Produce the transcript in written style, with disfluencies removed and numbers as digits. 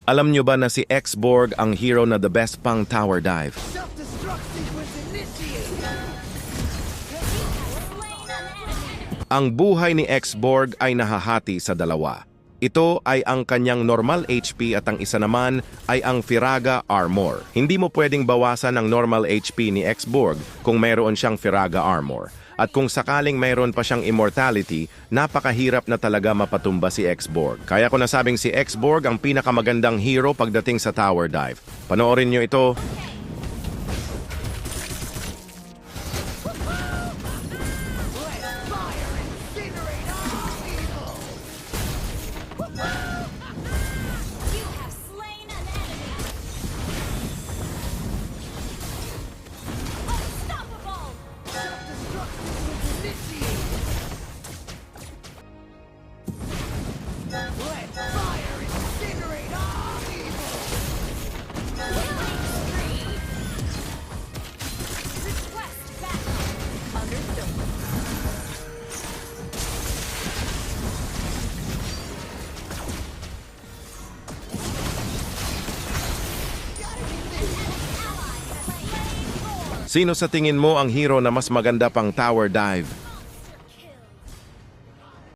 Alam nyo ba na si X-Borg ang hero na the best pang tower dive? Self-destruct sequence initiated! Ang buhay ni X-Borg ay nahahati sa dalawa. Ito ay ang kanyang normal HP at ang isa naman ay ang Firaga Armor. Hindi mo pwedeng bawasan ang normal HP ni X-Borg kung mayroon siyang Firaga Armor. At kung sakaling mayroon pa siyang immortality, napakahirap na talaga mapatumba si X-Borg. Kaya ko nasabing si X-Borg ang pinakamagandang hero pagdating sa tower dive. Panoorin nyo ito. You have slain an enemy. Unstoppable. Self-destruct sequence initiated! Let fire incinerate all evil! Killing spree. Request backup. Understood. Sino sa tingin mo ang hero na mas maganda pang tower dive?